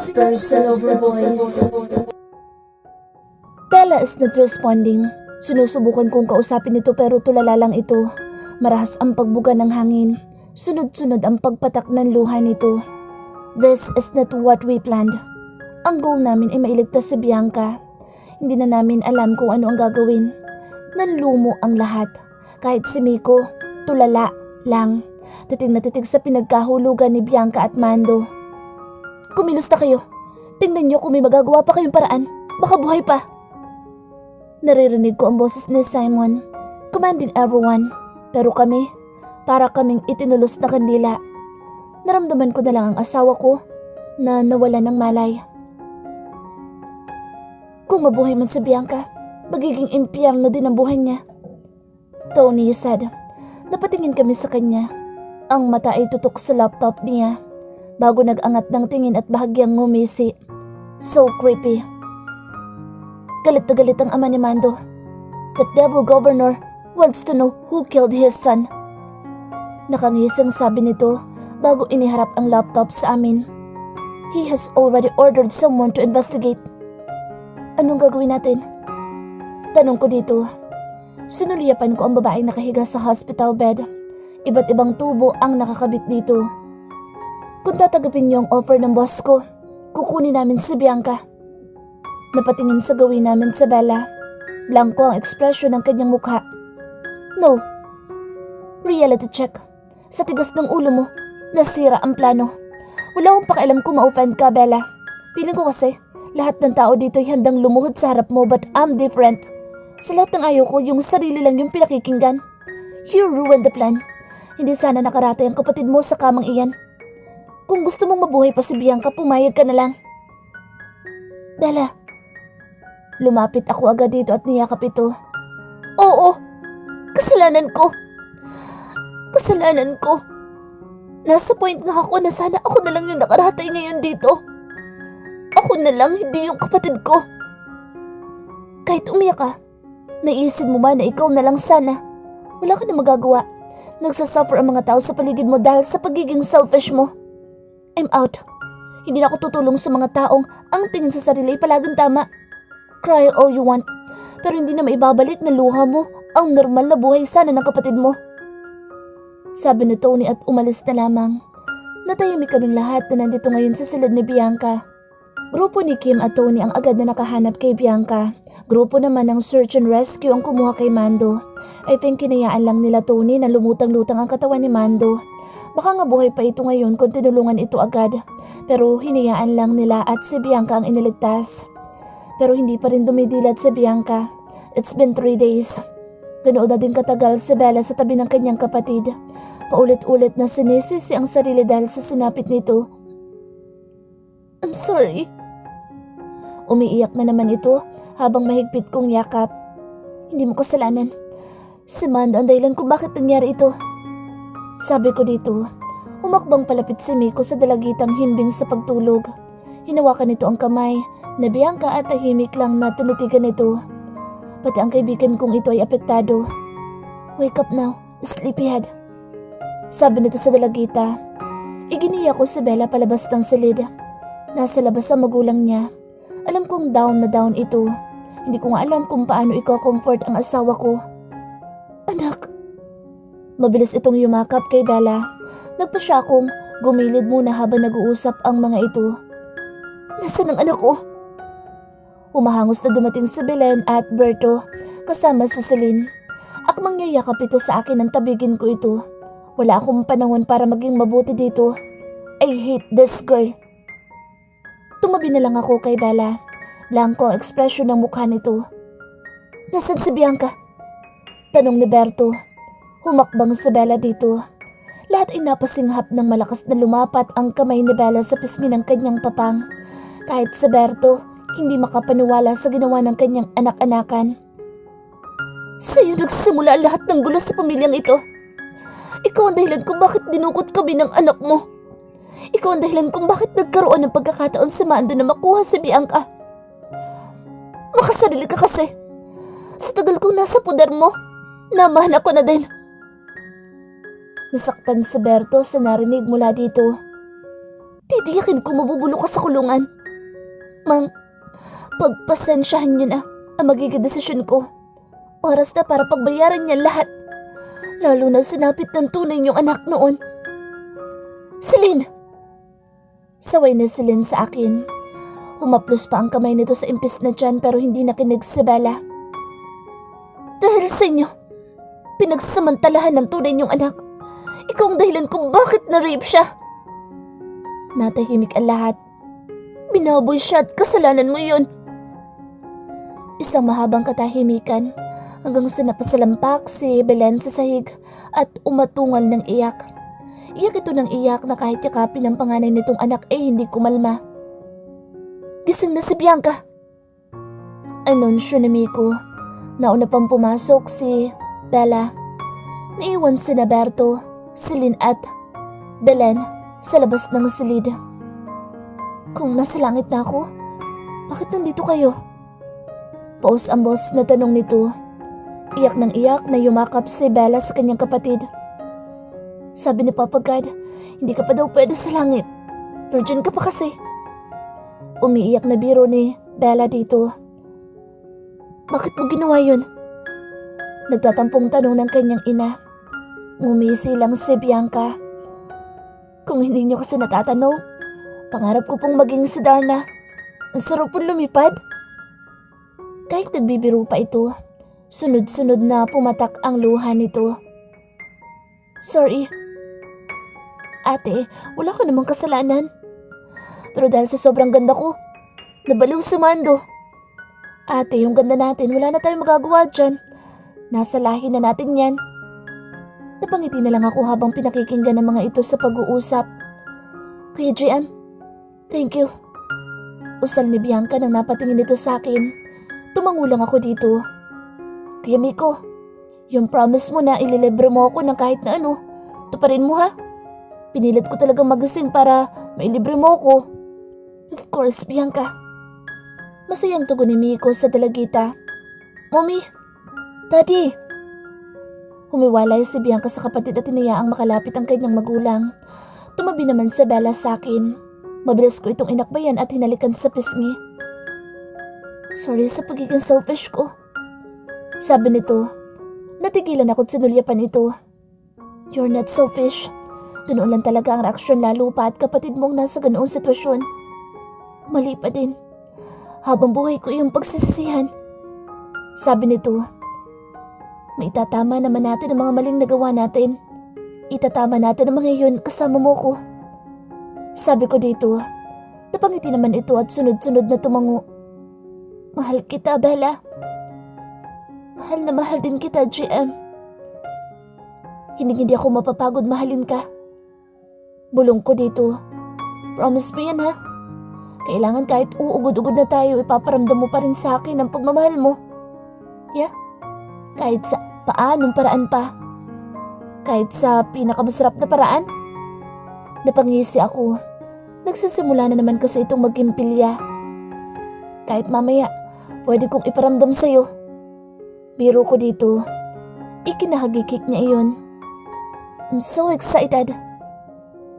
whispers and over voice. Bella is not responding. Sinusubukan kong kausapin ito pero tulala lang ito. Marahas ang pagbuga ng hangin. Sunod-sunod ang pagpatak ng luha nito. This is not what we planned. Ang goal namin ay mailigtas si Bianca. Hindi na namin alam kung ano ang gagawin. Nanlumo ang lahat. Kahit si Miko, tulala lang. Titig na titig sa pinagkahulugan ni Bianca at Mando. Kumilos na kayo. Tingnan niyo kung may magagawa pa kayong paraan. Baka buhay pa. Naririnig ko ang boses ni Simon, commanding everyone. Pero kami, para kaming itinulos na kandila. Naramdaman ko na lang ang asawa ko na nawala ng malay. Kung mabuhay man si Bianca, magiging impyerno din ang buhay niya. Tony said. Napatingin kami sa kanya. Ang mata ay tutok sa laptop niya bago nag-angat ng tingin at bahagyang ngumisi. So creepy. Galit na galit ang ama ni Mando. That devil governor wants to know who killed his son. Nakangising sabi nito bago iniharap ang laptop sa amin. He has already ordered someone to investigate. Anong gagawin natin? Tanong ko dito. Sinuliyapan ko ang babaeng nakahiga sa hospital bed. Iba't ibang tubo ang nakakabit dito. Kung tatagapin niyo ang offer ng boss ko, kukunin namin si Bianca. Napatingin sa gawin namin sa Bella. Blanco ang ekspresyon ng kanyang mukha. No. Reality check. Sa tigas ng ulo mo, nasira ang plano. Wala akong pakialam kung ma-offend ka, Bella. Feeling ko kasi, lahat ng tao dito ay handang lumuhod sa harap mo but I'm different. Sa lahat ng ayaw ko, yung sarili lang yung pinakikinggan. You ruined the plan. Hindi sana nakaratay ang kapatid mo sa kamang iyan. Kung gusto mong mabuhay pa si Bianca, pumayag ka na lang. Bella. Lumapit ako agad dito at niyakap ito. Oo, kasalanan ko. Kasalanan ko. Nasa point nga ako na sana ako na lang yung nakaratay ngayon dito. Ako na lang, hindi yung kapatid ko. Kahit umiyak ka, naisip mo ba na ikaw na lang sana? Wala ka na magagawa. Nagsasuffer ang mga tao sa paligid mo dahil sa pagiging selfish mo. I'm out. Hindi na ako tutulong sa mga taong ang tingin sa sarili ay palagang tama. Cry all you want, pero hindi na maibabalik na luha mo ang normal na buhay sana ng kapatid mo. Sabi ni Tony at umalis na lamang. Natahimik kaming lahat na nandito ngayon sa silid ni Bianca. Grupo ni Kim at Tony ang agad na nakahanap kay Bianca. Grupo naman ng search and rescue ang kumuha kay Mando. I think kinayaan lang nila Tony na lumutang-lutang ang katawan ni Mando. Baka nga buhay pa ito ngayon kung tinulungan ito agad. Pero hinayaan lang nila at si Bianca ang iniligtas. Pero hindi pa rin dumidilat si Bianca. It's been 3 days. Ganoon na din katagal si Bella sa tabi ng kanyang kapatid. Paulit-ulit na sinisisi ang sarili dahil sa sinapit nito. I'm sorry. Umiiyak na naman ito habang mahigpit kong yakap. Hindi mo kasalanan. Si Mando ang dahilan kung bakit nangyari ito. Sabi ko dito. Humakbang palapit si Miko sa dalagitang himbing sa pagtulog. Hinawakan nito ang kamay na Bianca at tahimik lang na tinitigan nito. Pati ang kaibigan kong ito ay apektado. Wake up now, sleepyhead. Sabi nito sa dalagita. Iginiya ko si Bella palabas ng silid. Nasa labas ang magulang niya. Alam kong down na down ito. Hindi ko nga alam kung paano i-comfort ang asawa ko. Anak. Mabilis itong yumakap kay Bella. Nagpa siya akong gumilid muna habang nag-uusap ang mga ito. Nasaan ang anak ko? Humahangos na dumating si Belen at Berto kasama si Celine. Akmang yayakap ito sa akin nang tabigin ko ito. Wala akong panahon para maging mabuti dito. I hate this girl. Tumabi na lang ako kay Bella. Blanco ang ekspresyon ng mukha nito. Nasaan si Bianca? Tanong ni Berto. Humakbang si Bella dito. Lahat ay napasinghap ng malakas na lumapat ang kamay ni Bella sa pisngi ng kanyang papang. Kahit si Berto, hindi makapaniwala sa ginawa ng kanyang anak-anakan. Sa'yo nagsimula lahat ng gulo sa pamilyang ito. Ikaw ang dahilan kung bakit dinukot kami ng anak mo. Ikaw ang dahilan kung bakit nagkaroon ng pagkakataon si Mando na makuha si Bianca. Makasarili ka kasi. Sa tagal kong nasa poder mo, namahan ako na din. Nasaktan si Berto sa narinig mula dito. Titiyakin ko mabubulok ka sa kulungan. Mang, pagpasensyahan niyo na ang magiging desisyon ko. Oras na para pagbayaran niya lahat. Lalo na sinapit ng tunay niyong anak noon. Celine! Saway na si Lynn sa akin. Humaplos pa ang kamay nito sa impis na tiyan pero hindi nakinig si Bella. Dahil sa inyo, pinagsamantalahan ng tunay niyong anak. Ikaw ang dahilan kung bakit na-rape siya. Natahimik ang lahat. Binaboy siya at kasalanan mo yun. Isang mahabang katahimikan hanggang sa napasalampak si Belen sa sahig at umatungal ng iyak. Iyak ito ng iyak na kahit yakapin ang panganay nitong anak ay hindi kumalma. Gising na si Bianca! Anunsyo ni Miko. Nauna pang pumasok si Bella. Naiwan si Naberto, si Lynn at Belen sa labas ng silid. Kung nasa langit na ako, bakit nandito kayo? Paus ang boss na tanong nito. Iyak ng iyak na yumakap si Bella sa kanyang kapatid. Sabi ni Papa God, hindi ka pa daw pwede sa langit. Virgin ka pa kasi. Umiiyak na biro ni Bella dito. Bakit mo ginawa yun? Nagtatampong tanong ng kanyang ina. Ngumisi lang si Bianca. Kung hindi niyo kasi natatanong, pangarap ko pong maging si Darna. Ang sarap pong lumipad. Kahit nagbibiro pa ito, sunod-sunod na pumatak ang luha nito. Sorry. Ate, wala ka namang kasalanan. Pero dahil sa sobrang ganda ko, nabaliw si Mando. Ate, yung ganda natin, wala na tayong magagawa dyan. Nasa lahi na natin yan. Napangiti na lang ako habang pinakikinggan ng mga ito sa pag-uusap. Kuya GM, thank you. Usal ni Bianca nang napatingin ito sa akin. Tumangulang ako dito. Kuya Miko, yung promise mo na ililibre mo ako ng kahit na ano, tuparin mo ha? Pinilit ko talagang magising para mailibre mo ako. Of course, Bianca. Masayang tugon ni Miko sa dalagita. Mommy! Daddy! Humiwalay si Bianca sa kapatid at tinayaang makalapit ang kanyang magulang. Tumabi naman si Bella sa akin. Mabilis ko itong inakbayan at hinalikan sa pisngi. Sorry sa pagiging selfish ko. Sabi nito. Natigilan ako't sinulyapan ito. You're not selfish. Ganoon lang talaga ang reaksyon lalo pa at kapatid mong nasa ganoong sitwasyon. Mali pa din. Habang buhay ko yung pagsisisihan. Sabi nito. Maitatama naman natin ang mga maling nagawa natin. Itatama natin ang mga yun kasama mo ko. Sabi ko dito. Napangiti naman ito at sunod-sunod na tumango. Mahal kita, Bella. Mahal na mahal din kita, GM. Hindi ako mapapagod mahalin ka. Bulong ko dito. Promise mo yan ha? Kailangan kahit uugod-ugod na tayo, ipaparamdam mo pa rin sa akin ang pagmamahal mo. Yeah? Kahit sa paanong paraan pa. Kahit sa pinakamasarap na paraan. Napangisi ako. Nagsisimula na naman kasi itong magimpilya. Kahit mamaya, pwede kong iparamdam sa'yo. Biro ko dito. Ikinahagikik niya iyon. I'm so excited.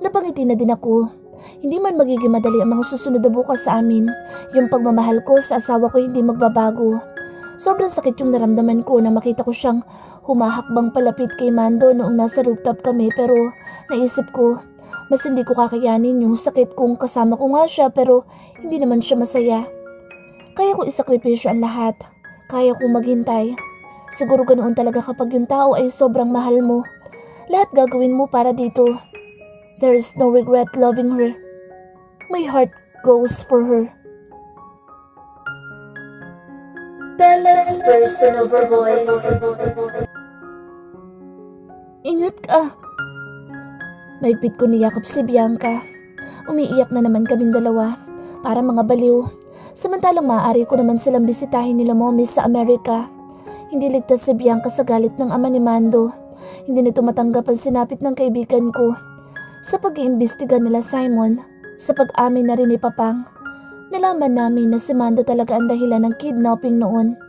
Napangiti na din ako. Hindi man magiging madali ang mga susunod na bukas sa amin. Yung pagmamahal ko sa asawa ko hindi magbabago. Sobrang sakit yung naramdaman ko na makita ko siyang humahakbang palapit kay Mando noong nasa rooftop kami pero naisip ko, mas hindi ko kakayanin yung sakit kung kasama ko nga siya pero hindi naman siya masaya. Kaya ko isakripisyo ang lahat. Kaya ko maghintay. Siguro ganoon talaga kapag yung tao ay sobrang mahal mo. Lahat gagawin mo para dito. There is no regret loving her. My heart goes for her. Bella's personal voice. Ingat ka. Maigpit ko niyakap si Bianca. Umiiyak na naman kaming dalawa. Para mga baliw. Samantalang maaari ko naman silang bisitahin nila mommy sa Amerika. Hindi ligtas si Bianca sa galit ng ama ni Mando. Hindi nito matanggap ang sinapit ng kaibigan ko. Sa pag-iimbestiga nila Simon, sa pag-amin na rin ni Papang, nalaman namin na si Mando talaga ang dahilan ng kidnapping noon.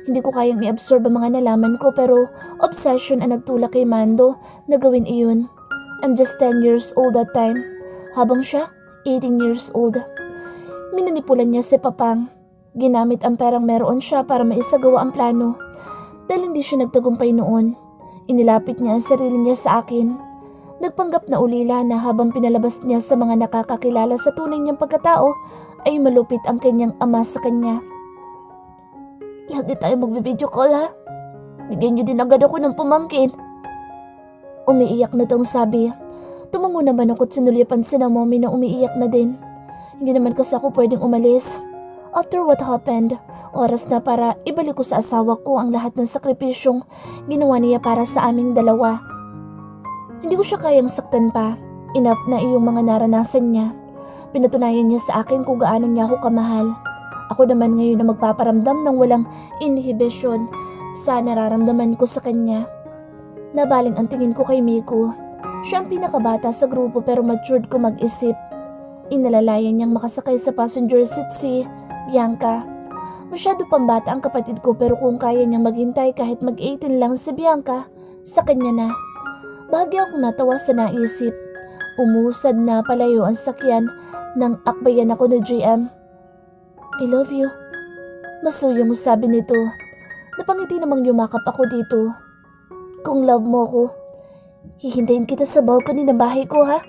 Hindi ko kayang i-absorb ang mga nalaman ko pero obsession ang nagtulak kay Mando na gawin iyon. I'm just 10 years old that time, habang siya 18 years old. Minanipulan niya si Papang. Ginamit ang perang meron siya para maisagawa ang plano. Dahil hindi siya nagtagumpay noon, inilapit niya ang sarili niya sa akin. Nagpanggap na ulila na habang pinalabas niya sa mga nakakakilala sa tunay niyang pagkatao ay malupit ang kanyang ama sa kanya. Lagi tayo magvi-video call ha? Bigyan niyo din agad ako ng pamangkin. Umiiyak na tong sabi. Tumango naman ako at sinulyapan si Mommy na umiiyak na din. Hindi naman kasi ako pwedeng umalis. After what happened, oras na para ibalik ko sa asawa ko ang lahat ng sakripisyong ginawa niya para sa aming dalawa. Hindi ko siya kayang saktan pa. Enough na iyong mga naranasan niya. Pinatunayan niya sa akin kung gaano niya ako kamahal. Ako naman ngayon na magpaparamdam ng walang inhibition sa nararamdaman ko sa kanya. Nabaling ang tingin ko kay Miko. Siya ang pinakabata sa grupo pero matured ko mag-isip. Inalalayan niyang makasakay sa passenger seat si Bianca. Masyado pang bata ang kapatid ko pero kung kaya niyang maghintay kahit mag-18 lang si Bianca, sa kanya na. Bahagya akong natawa sa naisip. Umusad na palayo ang sakyan nang akbayan ako ni GM. I love you. Masuyong sabi nito. Napangiti namang yumakap ako dito. Kung love mo ko, hihintayin kita sa balcony ng bahay ko ha?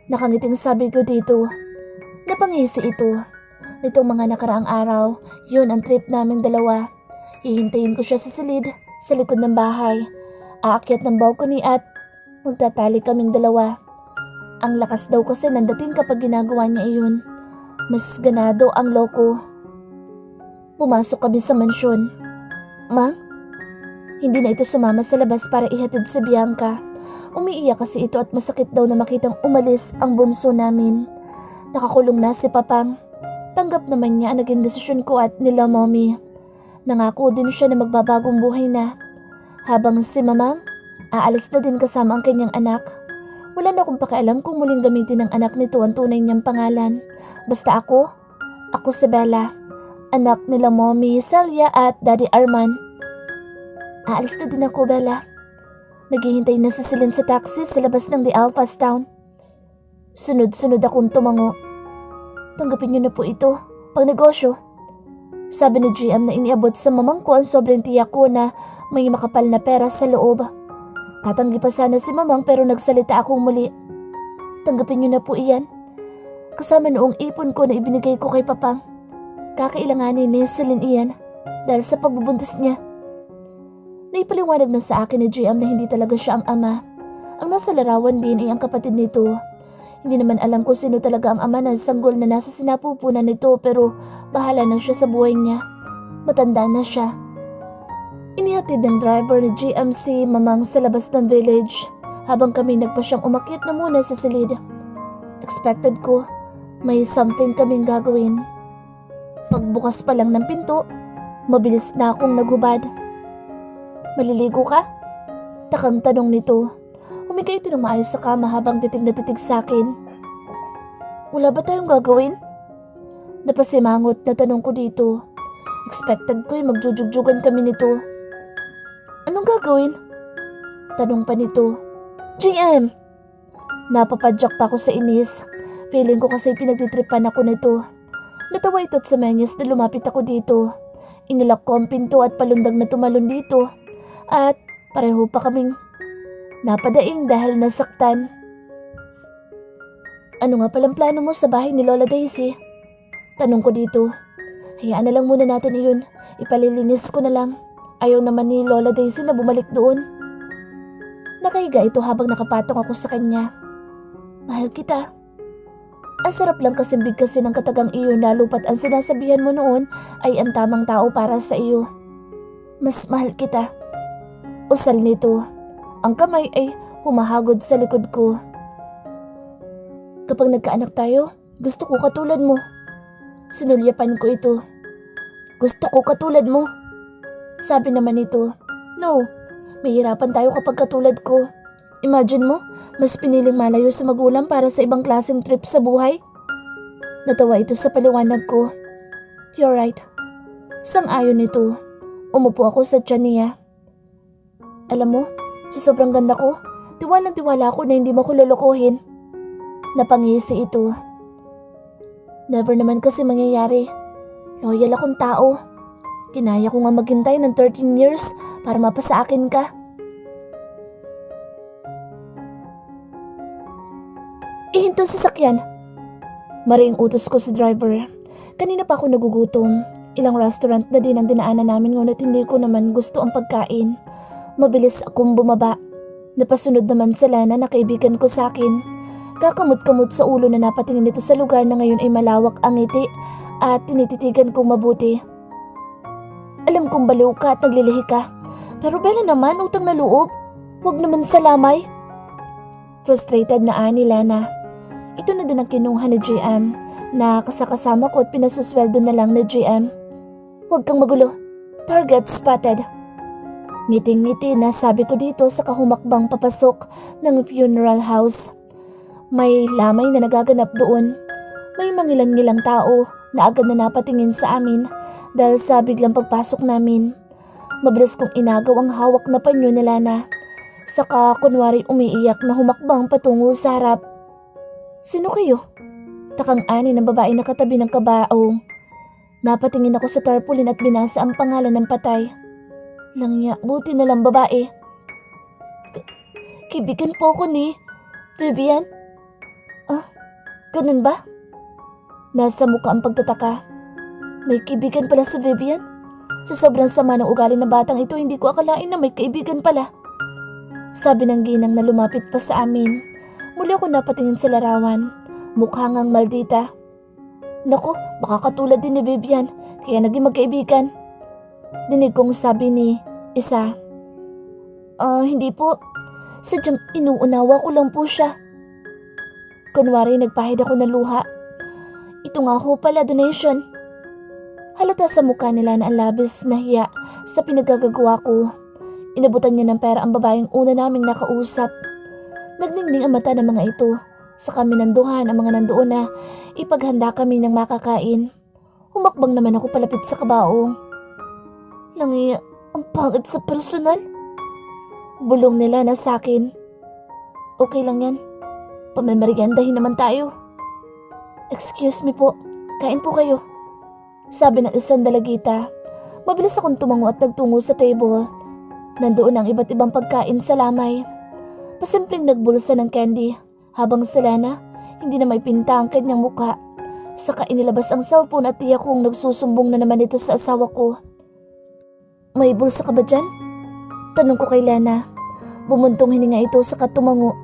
Nakangiting sabi ko dito. Napangisi ito. Nitong mga nakaraang araw, yun ang trip naming dalawa. Hihintayin ko siya sa silid, sa likod ng bahay. Aakyat ng balcony at magtatali kaming dalawa. Ang lakas daw kasi ng dating kapag ginagawa niya iyon. Mas ganado ang loko. Pumasok kami sa mansyon. Mang? Hindi na ito sumama sa labas para ihatid si Bianca. Umiiyak kasi ito at masakit daw na makitang umalis ang bunso namin. Nakakulong na si Papang. Tanggap naman niya ang naging desisyon ko at nila Mommy. Nangako din siya na magbabagong buhay na. Habang si Mamang, aalis na din kasama ang kanyang anak. Wala na akong pakialam kung muling gamitin ng anak nito ang tunay niyang pangalan. Basta ako si Bella. Anak nila Mommy Celia at Daddy Arman. Aalis na din ako, Bella. Naghihintay na si Celine sa taxi sa labas ng The Alphas Town. Sunod-sunod akong tumango. Tanggapin niyo na po ito, pang negosyo. Sabi ni GM na iniabot sa mamang ko ang sobrang tiyak ko na may makapal na pera sa loob. Tatanggi pa sana si mamang pero nagsalita akong muli. Tanggapin niyo na po iyan. Kasama noong ipon ko na ibinigay ko kay Papang. Kakailanganin ni Celine iyan dahil sa pagbubuntis niya. Naipaliwanag na sa akin ni GM na hindi talaga siya ang ama. Ang nasa larawan din ay ang kapatid nito. Hindi naman alam kung sino talaga ang ama ng sanggol na nasa sinapupunan nito pero bahala na siya sa buhay niya. Matanda na siya. Inihatid ng driver ni GMC mamang sa labas ng village habang kami nagpa siyang umakyat na muna sa silid. Expected ko, may something kaming gagawin. Pagbukas pa lang ng pinto, mabilis na akong naghubad. Maliligo ka? Takang tanong nito. Humiga ito ng maayos sa kama habang titig na titig sa akin. Wala ba tayong gagawin? Napasimangot na tanong ko dito. Expected ko magjujugjugan kami nito. Anong gagawin? Tanong pa nito. GM! Napapadyak pa ako sa inis. Feeling ko kasi pinagtitripan ako nito. Natawa ito at sumenyas na lumapit ako dito. Inilak ko ang pinto at palundag na tumalon dito. At pareho pa kaming napadaing dahil nasaktan. Ano nga palang plano mo sa bahay ni Lola Daisy? Tanong ko dito. Hayaan na lang muna natin iyon. Ipalilinis ko na lang. Ayaw naman ni Lola Daisy na bumalik doon. Nakahiga ito habang nakapatong ako sa kanya. Mahal kita. Ang sarap lang kasing bigkasin ng katagang iyon lalo pat ang sinasabihan mo noon ay ang tamang tao para sa iyo. Mas mahal kita. Usal nito. Ang kamay ay humahagod sa likod ko. Kapag nagkaanak tayo, gusto ko katulad mo. Sinulyapan ko ito. Gusto ko katulad mo. Sabi naman ito, no, mahirapan tayo kapag katulad ko. Imagine mo, mas piniling malayo sa magulang para sa ibang klaseng trip sa buhay. Natawa ito sa paliwanag ko. You're right. Sang-ayon nito. Umupo ako sa tiyan niya. Alam mo, sa sobrang ganda ko, tiwalang-tiwala ako na hindi mo ko lolokohin. Napangisi ito. Never naman kasi mangyayari. Loyal akong tao. Kinaya ko nga maghintay ng 13 years para mapasa akin ka. Ihinto sa sasakyan. Maring utos ko sa driver. Kanina pa ako nagugutom. Ilang restaurant na din ang dinaanan namin ngunit hindi ko naman gusto ang pagkain. Mabilis akong bumaba. Napasunod naman si Lana na kaibigan ko sa akin. Kakamot-kamot sa ulo na napatingin nito sa lugar na ngayon ay malawak ang ngiti at tinititigan kong mabuti. Alam kong baliw ka at naglilihi ka. Pero Bella naman, utang na loob. Huwag naman sa lamay. Frustrated na ani Lana. Ito na din ang kinuha ni GM na kasakasama ko at pinasusweldo na lang ni GM. Huwag kang magulo. Target spotted. Ngiting-ngiti na sabi ko dito sa kahumakbang papasok ng funeral house. May lamay na nagaganap doon. May mangilan-ngilang tao na agad na napatingin sa amin dahil sa biglang pagpasok namin. Mabilis kong inagaw ang hawak na panyo ni Lana. Saka kunwari umiiyak na humakbang patungo sa harap. Sino kayo? Takang ani ng babae na katabi ng kabaong. Napatingin ako sa tarpaulin at binasa ang pangalan ng patay. Langya, buti na lang babae. Kaibigan po ko ni Vivian. Ganun ba? Nasa mukha ang pagtataka. May kaibigan pala si Vivian? Sa sobrang sama ng ugali ng batang ito, hindi ko akalain na may kaibigan pala. Sabi ng ginang na lumapit pa sa amin. Muli ako napatingin sa larawan. Mukha ngang maldita. Naku, baka katulad din ni Vivian, kaya naging magkaibigan. Dinig kong sabi ni isa. Hindi po. Sadyang inuunawa ko lang po siya. Kunwari nagpahid ako ng luha. Ito nga ho pala, donation. Halata sa mukha nila na ang labis na hiya sa pinagagagawa ko. Inabutan niya ng pera ang babaeng una naming nakausap. Nagningning ang mata ng mga ito. Sa kami nanduhan ang mga nandoon na ipaghanda kami ng makakain. Humakbang naman ako palapit sa kabaong. Langiya, ang pangit sa personal. Bulong nila na sa akin. Okay lang yan. Pamemeriendahin naman tayo. Excuse me po, kain po kayo. Sabi ng isang dalagita. Mabilis akong tumango at nagtungo sa table. Nandoon ang iba't ibang pagkain sa lamay. Pasimpleng nagbulsa ng candy habang si Lana hindi na may pinta ang kanyang mukha. Saka inilabas ang cellphone at tiyak kong nagsusumbong na naman ito sa asawa ko. May bulsa ka ba dyan? Tanong ko kay Lana. Bumuntong hininga ito saka tumango.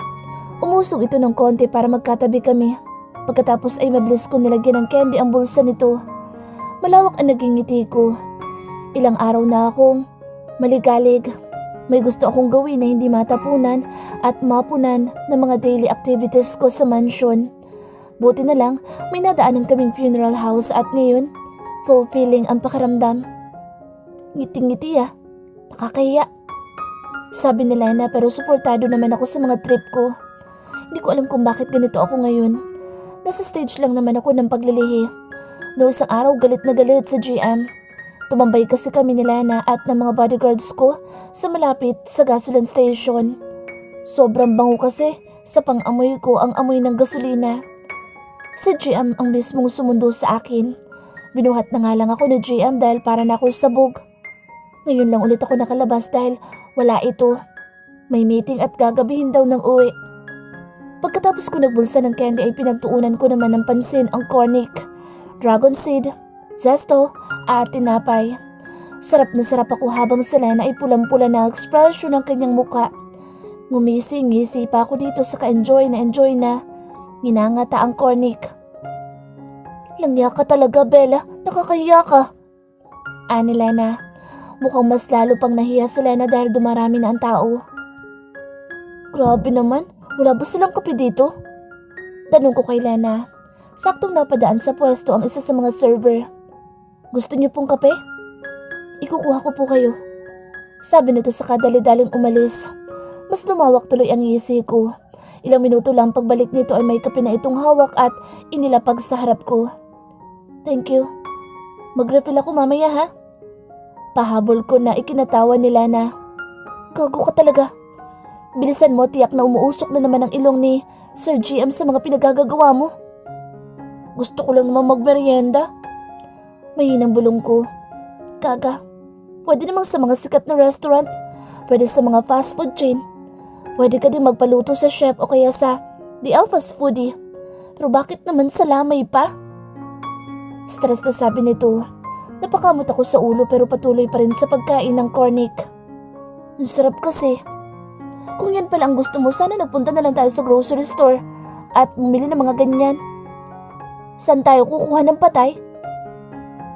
Umusog ito ng konti para magkatabi kami. Pagkatapos ay mabilis ko nilagyan ng candy ang bulsa nito. Malawak ang naging ngiti ko. Ilang araw na akong maligalig. May gusto akong gawin na hindi matapunan at mapunan ng mga daily activities ko sa mansion. Buti na lang may nadaanan kaming funeral house at ngayon fulfilling ang pakiramdam. Ngiting-ngiti nakakahiya. Sabi ni Lana pero suportado naman ako sa mga trip ko. Hindi ko alam kung bakit ganito ako ngayon. Nasa stage lang naman ako ng paglilihi. Noong isang araw galit na galit sa GM. Tumambay kasi kami ni Lana at ng mga bodyguards ko sa malapit sa gasoline station. Sobrang bango kasi sa pang-amoy ko ang amoy ng gasolina. Si GM ang mismong sumundo sa akin. Binuhat na nga lang ako ni GM dahil para na ako sabog. Ngayon lang ulit ako nakalabas dahil wala ito. May meeting at gagabihin daw ng uwi. Pagkatapos ko nagbulsa ng candy ay pinagtuunan ko naman ng pansin ang cornic, dragon seed, zesto at tinapay. Sarap na sarap ako habang si Lana ay pulang-pula na ekspresyon ng kanyang muka. Ngumisi-ngisi pa ako dito sa ka-enjoy na nginangata ang cornic. Langya ka talaga, Bella. Nakakahiya ka. Ani Lana. Mukhang mas lalo pang nahiya si Lana dahil dumarami na ang tao. Grabe naman. Wala ba silang kape dito? Tanong ko kay Lana. Saktong napadaan sa pwesto ang isa sa mga server. Gusto niyo pong kape? Ikukuha ko po kayo. Sabi nito sa kadali-daling umalis. Mas lumawak tuloy ang ngisi ko. Ilang minuto lang pagbalik nito ay may kape na itong hawak at inilapag sa harap ko. Thank you. Mag-refill ako mamaya ha? Pahabol ko na ikinatawa ni Lana. Gago ka talaga. Bilisan mo, tiyak na umuusok na naman ang ilong ni Sir GM sa mga pinagagagawa mo. Gusto ko lang naman magmerienda. Mahinang bulong ko. Gaga, pwede namang sa mga sikat na restaurant. Pwede sa mga fast food chain. Pwede ka din magpaluto sa chef o kaya sa The Alpha's Foodie. Pero bakit naman sa lamay pa? Stress na sabi nito. Napakamot ako sa ulo pero patuloy pa rin sa pagkain ng cornic. Ang sarap kasi. Kung yan pala ang gusto mo, sana nagpunta na lang tayo sa grocery store at bumili ng mga ganyan. Saan tayo kukuha ng patay?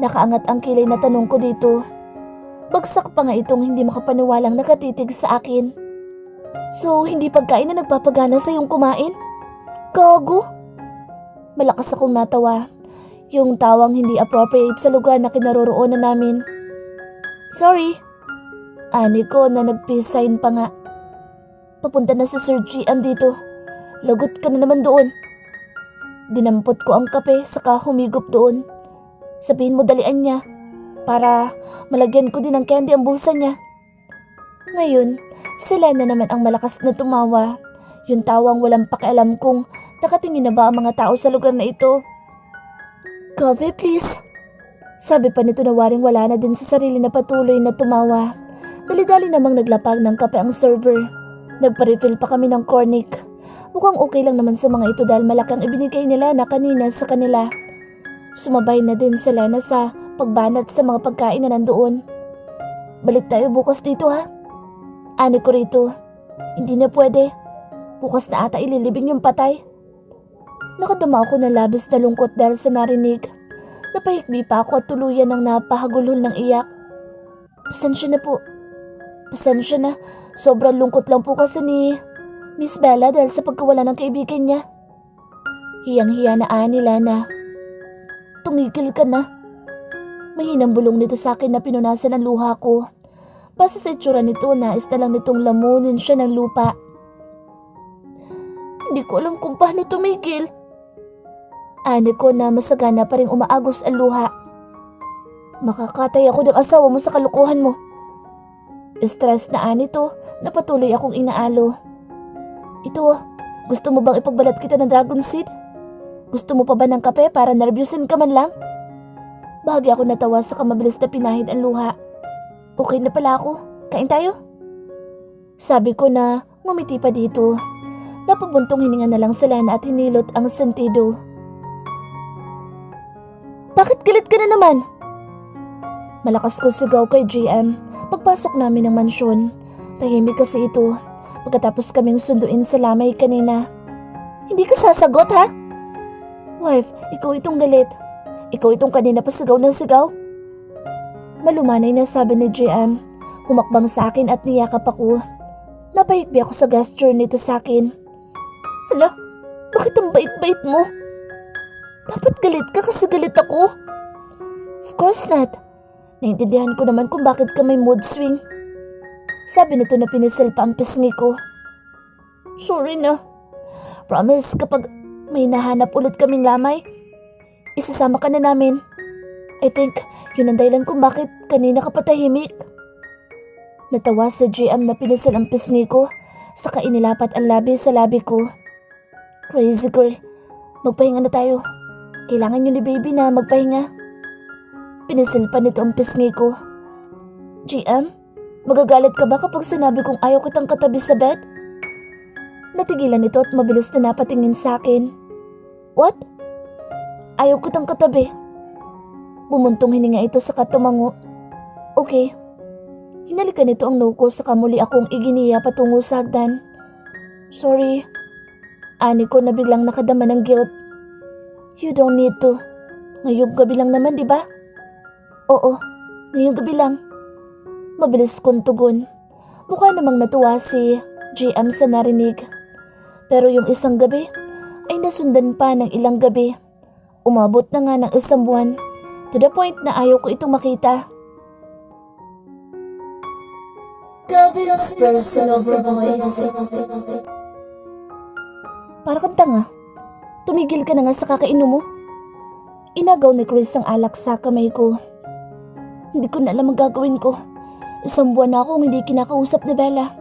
Nakaangat ang kilay na tanong ko dito. Bagsak pa nga itong hindi makapaniwalang nakatitig sa akin. So, hindi pagkain na nagpapagana sa iyong kumain? Gago! Malakas akong natawa. Yung tawang hindi appropriate sa lugar na kinaroroonan namin. Sorry. Ani ko na nag-peace sign pa nga. Papunta na si Sir GM dito. Lagot ka na naman doon. Dinampot ko ang kape saka humigop doon. Sabihin mo dalian niya para malagyan ko din ng candy ang bulsa niya. Ngayon, sila na naman ang malakas na tumawa. Yung tawang walang pakialam kung nakatingin na ba ang mga tao sa lugar na ito. Coffee please. Sabi pa nito na waring wala na din sa sarili na patuloy na tumawa. Dali-dali namang naglapag ng kape ang server. Nagpa-refill pa kami ng cornic. Mukhang okay lang naman sa mga ito dahil malaki ang ibinigay nila na kanina sa kanila. Sumabay na din sila na sa pagbanat sa mga pagkain na nandoon. Balik tayo bukas dito ha. Ani ko rito. Hindi na pwede. Bukas na ata ililibing yung patay. Nakadama ako ng labis na lungkot dahil sa narinig. Napahikbi pa ako at tuluyan ng napahagulhol ng iyak. Pasensya na po. Pasensya na. Sobrang lungkot lang po kasi ni Miss Bella dahil sa pagkawala ng kaibigan niya. Hiyang-hiya na ani Lana. Tumigil ka na. Mahinang bulong nito sa akin na pinunasan ang luha ko. Basta sa itsura nito, nais na lang nitong lamunin siya ng lupa. Hindi ko alam kung paano tumigil. Ani ko na masagana pa rin umaagos ang luha. Makakatay ako ng asawa mo sa kalukuhan mo. Stress na ani to na patuloy akong inaalo. Ito, gusto mo bang ipagbalat kita ng dragon seed? Gusto mo pa ba ng kape para nervyusin ka man lang? Bahagi ako natawa sa kamabilis na pinahid ang luha. Okay na pala ako. Kain tayo? Sabi ko na ngumiti pa dito. Napabuntong hininga na lang si Lana at hinilot ang sentido. Bakit galit ka na naman? Malakas ko sigaw kay GM pagpasok namin ng mansyon. Tahimik kasi ito pagkatapos kaming sunduin sa lamay kanina. Hindi ka sasagot ha? Wife, ikaw itong galit. Ikaw itong kanina pa sigaw ng sigaw. Malumanay na sabi ni GM. Humakbang sa akin at niyakap ako. Napahikbi ako sa gesture nito sa akin. Hala, bakit ang bait-bait mo? Dapat galit ka kasi galit ako. Of course not. Naintindihan ko naman kung bakit ka may mood swing. Sabi nito na pinisil pa ang pisngi ko. Sorry na. Promise kapag may nahanap ulit kaming lamay, isasama ka na namin. I think yun ang dahilan kung bakit kanina ka patahimik. Natawa sa GM na pinisil ang pisngi ko, saka inilapat ang labi sa labi ko. Crazy girl, magpahinga na tayo. Kailangan yun ni baby na magpahinga. Pinisil pa nito ang pisngi ko. GM, magagalit ka ba kapag sinabi kong ayaw kitang katabi sa bed? Natigilan ito at mabilis na napatingin sa akin. What? Ayaw kitang katabi. Bumuntong hininga ito sa katumango. Okay. Hinalikan nito ang noo ko saka muli akong iginiya patungo sa hagdan. Sorry. Ani ko na biglang nakadama ng guilt. You don't need to. Ngayong gabi lang naman, di ba? Oo, ngayong gabi lang. Mabilis kong tugon. Mukha namang natuwa si GM sa narinig. Pero yung isang gabi ay nasundan pa ng ilang gabi. Umabot na nga ng isang buwan. To the point na ayaw ko itong makita. Gavin's personal voice. Para kang tanga. Tumigil ka na nga sa kakainom mo. Inagaw ni Chris ang alak sa kamay ko. Hindi ko na alam ang gagawin ko. Isang buwan na akong hindi kinakausap ni Bella.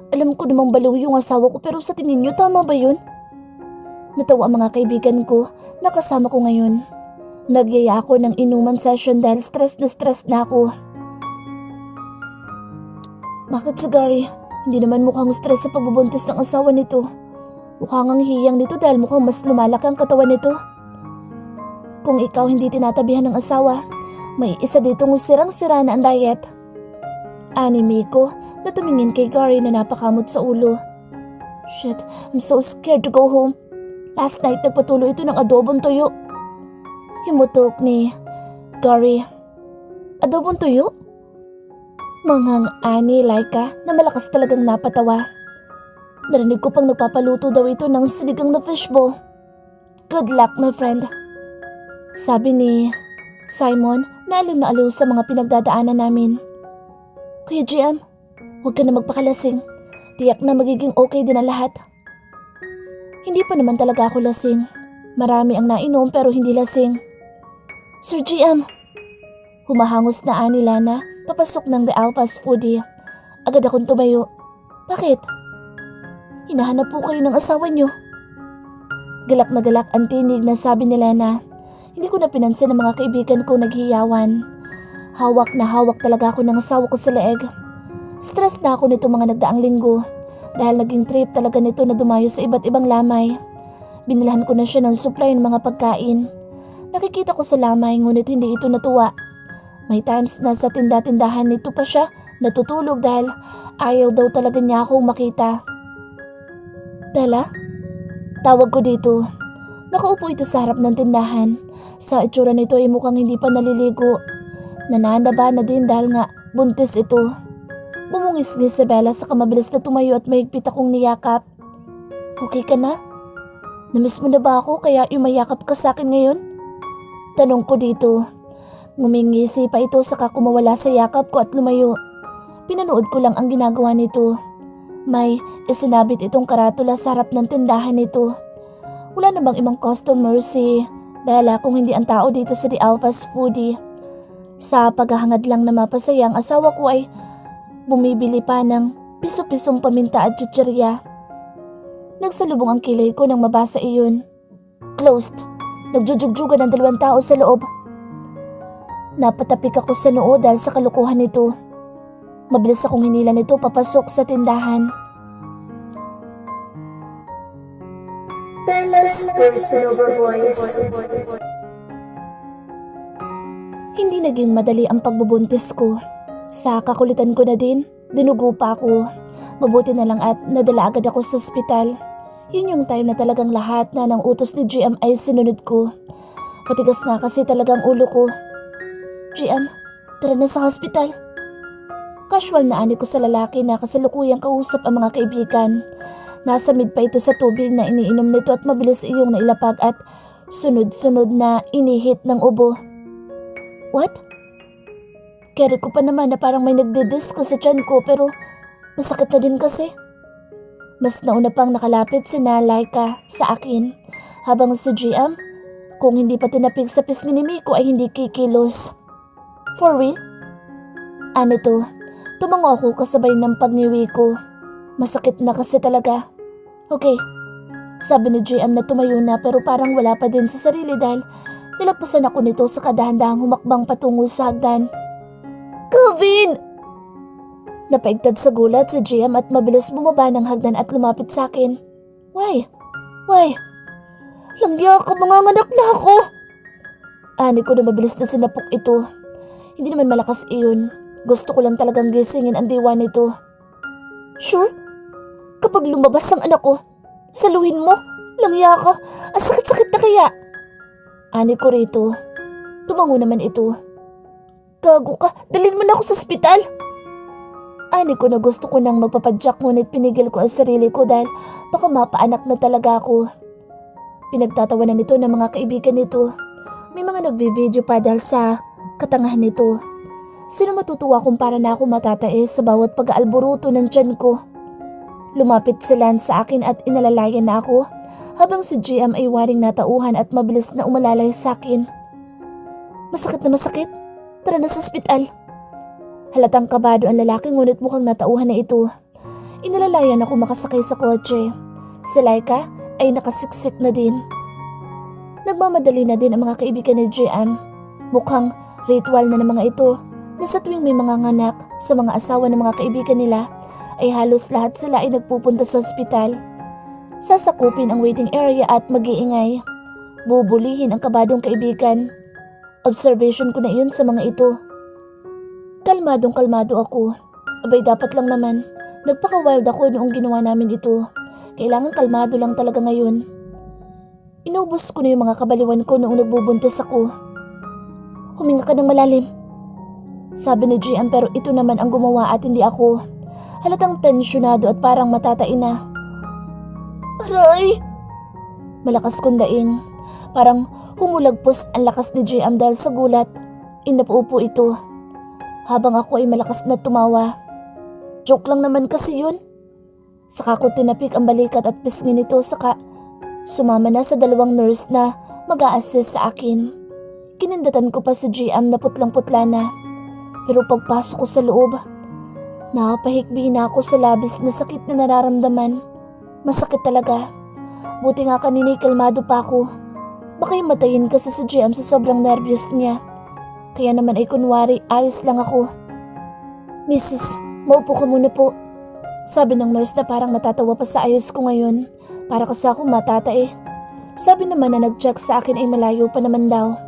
Alam ko namang baliw yung asawa ko pero sa tingin niyo tama ba yun? Natawa ang mga kaibigan ko na kasama ko ngayon. Nagyaya ako ng inuman session dahil stress na ako. Bakit si Gary? Hindi naman mukhang stress sa pagbubuntis ng asawa nito. Mukhang ang hiyang nito dahil mukhang mas lumalaki ang katawan nito. Kung ikaw hindi tinatabihan ng asawa, may isa ditong sirang-sira na ang diet. Ani Miko na tumingin kay Gary na napakamot sa ulo. Shit, I'm so scared to go home. Last night nagpatuloy ito ng adobong tuyo. Himutok ni Gary. Adobong tuyo? Manghang ani Laika na malakas talagang napatawa. Narinig ko pang nagpapaluto daw ito ng sinigang na fishball. Good luck my friend. Sabi ni Simon na aliw sa mga pinagdadaanan namin. Kuya GM, huwag ka na magpakalasing. Tiyak na magiging okay din ang lahat. Hindi pa naman talaga ako lasing. Marami ang nainom pero hindi lasing. Sir GM! Humahangos na ani Lana papasok ng The Alphas Foodie. Agad akong tumayo. Bakit? Hinahanap po kayo ng asawa niyo. Galak na galak ang tinig na sabi ni Lana. Hindi ko na pinansin ang mga kaibigan ko naghiyawan. Hawak na hawak talaga ako ng asawa ko sa leeg. Stress na ako nito mga nagdaang linggo dahil naging trip talaga nito na dumayo sa iba't ibang lamay. Binilhan ko na siya ng supply ng mga pagkain. Nakikita ko sa lamay ngunit hindi ito natuwa. May times na sa tinda-tindahan nito pa siya natutulog dahil ayaw daw talaga niya akong makita. Bella? Tawag ko dito. Nakaupo ito sa harap ng tindahan. Sa itsura nito ay mukhang hindi pa naliligo. Nananaba na din dahil nga buntis ito. Bumungis-ngis si Bella sa kamabilis na tumayo at mahigpit akong niyakap. Okay ka na? Namiss mo na ba ako kaya yumayakap ka sa akin ngayon? Tanong ko dito. Ngumingisi pa ito saka kumawala sa yakap ko at lumayo. Pinanood ko lang ang ginagawa nito. May isinabit itong karatula sa harap ng tindahan nito. Wala namang ibang customer si Bella kung hindi ang tao dito sa The Alphas Foodie. Sa paghahangad lang na mapasaya ang asawa ko ay bumibili pa ng piso-pisong paminta at chichirya. Nagsalubong ang kilay ko nang mabasa iyon. Closed. Nagjujugjugan ang 2 tao sa loob. Napatapik ako sa noo dahil sa kalukuhan nito. Mabilis akong hinila nito papasok sa tindahan. Bella's personal voice. Hindi naging madali ang pagbubuntis ko. Sa kakulitan ko na din, dinugo pa ako. Mabuti na lang at nadala agad ako sa ospital. Yun yung time na talagang lahat na ng utos ni GM ay sinunod ko. Patigas nga kasi talagang ulo ko. GM, tara na sa hospital. Casual na ani ko sa lalaki na kasalukuyang kausap ang mga kaibigan. Nasa mid pa ito sa tubig na iniinom nito at mabilis iyong nailapag at sunod-sunod na inihit ng ubo. What? Keri ko pa naman na parang may nagdidisko sa tiyan ko pero masakit na din kasi. Mas nauna pang nakalapit si Laika sa akin habang si GM, kung hindi pa tinapig sa pisngi ni Miko ay hindi kikilos. For real? Ano to? Tumango ako kasabay ng pagniwi ko. Masakit na kasi talaga. Okay, sabi ni GM na tumayo na pero parang wala pa din sa sarili dahil nilagpasan ako nito sa kadahan-dahang humakbang patungo sa hagdan. Calvin! Napaigtad sa gulat si GM at mabilis bumaba ng hagdan at lumapit sa akin. Why? Why? Langya ka, manganganak na ako! Ani ko na mabilis na sinapok ito. Hindi naman malakas iyon. Gusto ko lang talagang gisingin ang diwa nito. Sure? Kapag lumabas ang anak ko, saluhin mo? Langya ka, ang sakit-sakit na kaya? Ani ko rito. Tumango naman ito. Gago ka, dalhin mo na ako sa ospital. Ani ko na gusto ko nang magpapadyak ngunit pinigil ko ang sarili ko dahil baka mapaanak na talaga ako. Pinagtatawanan nito ng mga kaibigan nito. May mga nagbi-video pa dahil sa katangahan nito. Sino matutuwa kung para na ako matataes sa bawat pag-aalburuto ng tiyan ko? Lumapit sila sa akin at inalalayan na ako habang si GM ay waring natauhan at mabilis na umalalay sa akin. Masakit na masakit? Tara na sa ospital. Halatang kabado ang lalaki ngunit mukhang natauhan na ito. Inalalayan ako makasakay sa kotse. Si Laika ay nakasiksik na din. Nagmamadali na din ang mga kaibigan ni JM. Mukhang ritual na ng mga ito na sa tuwing may mga nganak sa mga asawa ng mga kaibigan nila ay halos lahat sila ay nagpupunta sa ospital. Sasakupin ang waiting area at mag-iingay. Bubulihin ang kabadong kaibigan. Observation ko na iyon sa mga ito. Kalmadong kalmado ako. Abay dapat lang naman. Nagpaka-wild ako noong ginawa namin ito. Kailangan kalmado lang talaga ngayon. Inubos ko na yung mga kabaliwan ko noong nagbubuntis ako. Huminga ka ng malalim. Sabi ni GM pero ito naman ang gumawa at hindi ako. Halatang tensyonado at parang matatain na. Aray! Malakas kong daing. Parang humulagpos ang lakas ni GM dahil sa gulat. Napaupo ito. Habang ako ay malakas na tumawa. Joke lang naman kasi yun. Saka ko tinapik ang balikat at pisngi nito saka sumama na sa 2 nurse na mag-a-assist sa akin. Kinindatan ko pa si GM na putlang-putla na. Pero pagpasok ko sa loob, napahikbi na ako sa labis na sakit na nararamdaman. Masakit talaga. Buti nga kanina kalmado pa ako. Baka matayin kasi si GM sa sobrang nervyos niya. Kaya naman ay kunwari ayos lang ako. Mrs., maupo ka muna po. Sabi ng nurse na parang natatawa pa sa ayos ko ngayon. Para kasi akong matatae. Sabi naman na nag-check sa akin ay malayo pa naman daw.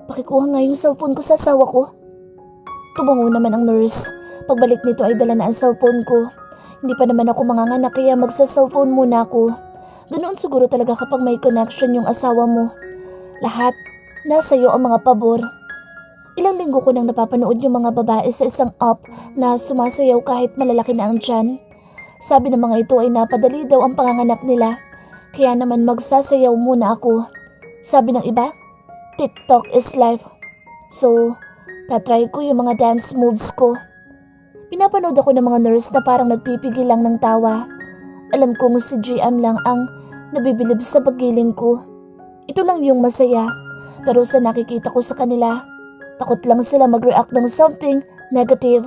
Pakikuha nga yung cellphone ko sa asawa ko. Tumango naman ang nurse. Pagbalik nito ay dala na ang cellphone ko. Hindi pa naman ako manganganak kaya magsa-cellphone muna ako. Ganoon siguro talaga kapag may connection yung asawa mo. Lahat, nasa iyo ang mga pabor. Ilang linggo ko nang napapanood yung mga babae sa isang app na sumasayaw kahit malalaki na ang tiyan. Sabi ng mga ito ay napadali daw ang panganganak nila. Kaya naman magsasayaw muna ako. Sabi ng iba, TikTok is life. So, tatry ko yung mga dance moves ko. Pinapanood ako ng mga nurse na parang nagpipigil lang ng tawa. Alam kong si GM lang ang nabibilib sa paggiling ko. Ito lang yung masaya. Pero sa nakikita ko sa kanila, takot lang sila mag-react ng something negative.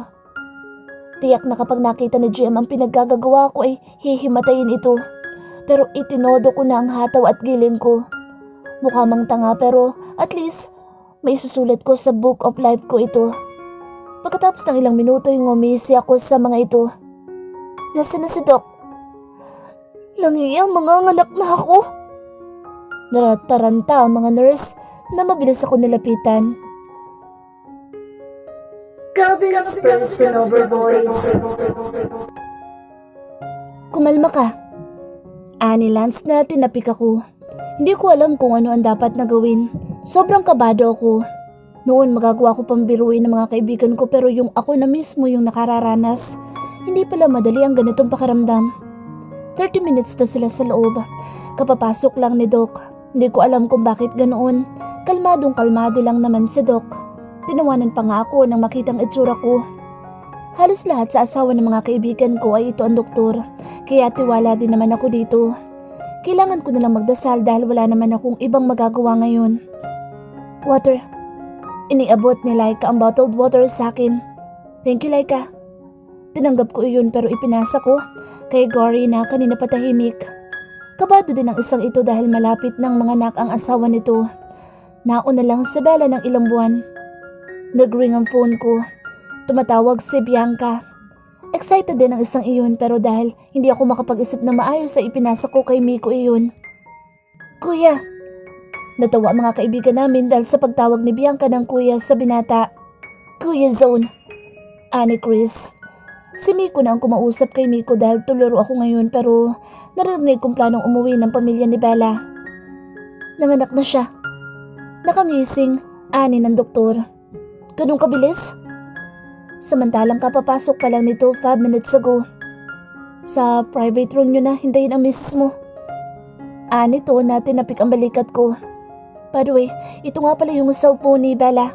Tiyak na kapag nakita ni GM ang pinaggagawa ko ay hihimatayin ito. Pero itinodo ko na ang hataw at giling ko. Mukha mang tanga pero at least may susulat ko sa book of life ko ito. Pagkatapos ng ilang minuto ay ngumisi ako sa mga ito. Nasaan na si Doc? Langiyang mga anak na ako. Narataranta ang mga nurse na mabilis ako nilapitan. Calvin's personal voice. Kumalma ka. Ani Lance na tinapik ako. Hindi ko alam kung ano ang dapat na gawin. Sobrang kabado ako. Noon magagawa ko pang biruin ng mga kaibigan ko pero yung ako na mismo yung nakararanas. Hindi pala madali ang ganitong pakaramdam. 30 minutes na sila sa loob. Kapapasok lang ni Doc. Hindi ko alam kung bakit ganoon. Kalmadong kalmado lang naman si Doc. Tinawanan pa nga ako nang makitang itsura ko. Halos lahat sa asawa ng mga kaibigan ko ay ito ang doktor. Kaya tiwala din naman ako dito. Kailangan ko na lang magdasal dahil wala naman akong ibang magagawa ngayon. Water. Iniabot ni Laika ang bottled water sa akin. Thank you, Laika. Tinanggap ko iyon pero ipinasa ko kay Gory na kanina patahimik. Kabado din ang isang ito dahil malapit ng manganak ang asawa nito. Nauna lang sa bela ng ilang buwan. Nag-ring ang phone ko. Tumatawag si Bianca. Excited din ang isang iyon pero dahil hindi ako makapag-isip na maayos ay ipinasa ko kay Miko iyon. Kuya! Natawa ang mga kaibigan namin dahil sa pagtawag ni Bianca ng kuya sa binata. Kuya Zone. Ani Chris. Si Miko na ang kumausap kay Miko dahil tularo ako ngayon pero narinig kong planong umuwi ng pamilya ni Bella. Nanganak na siya. Nakangising, ani ng doktor. Ganun kabilis? Samantalang kapapasok pa lang nito 5 minutes ago. Sa private room nyo na hintayin ang misis mo. Ani to na tinapik ang balikat ko. By the way, ito nga pala yung cellphone ni Bella.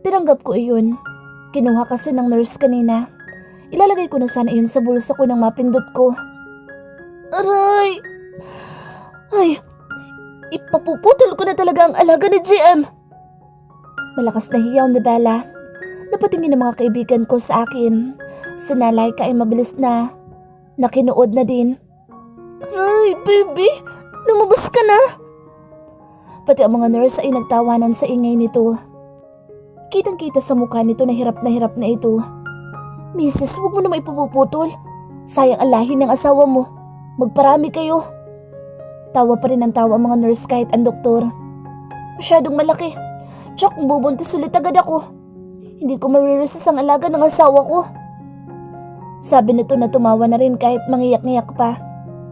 Tinanggap ko iyon. Kinuha kasi ng nurse kanina. Ilalagay ko na sana iyon sa bulsa ko nang mapindot ko. Aray! Ay, ipapuputol ko na talaga ang alaga ni GM. Malakas na hiyaw ni Bella. Napatingin ng mga kaibigan ko sa akin. Si Laika ay mabilis na nakinuod na din. Aray! Ay, baby! Lumabas ka na! Pati ang mga nurse ay nagtawanan sa ingay nito. Kitang-kita sa mukha nito na hirap na ito. Mrs., huwag mo na maipuputol. Sayang ang lahi ng asawa mo. Magparami kayo. Tawa pa rin ang tawa ang mga nurse kahit ang doktor. Masyadong malaki. Tsak, bubuntis ulit agad ako. Hindi ko mariresist ang alaga ng asawa ko. Sabi nito na tumawa na rin kahit mangiyak-ngiyak pa.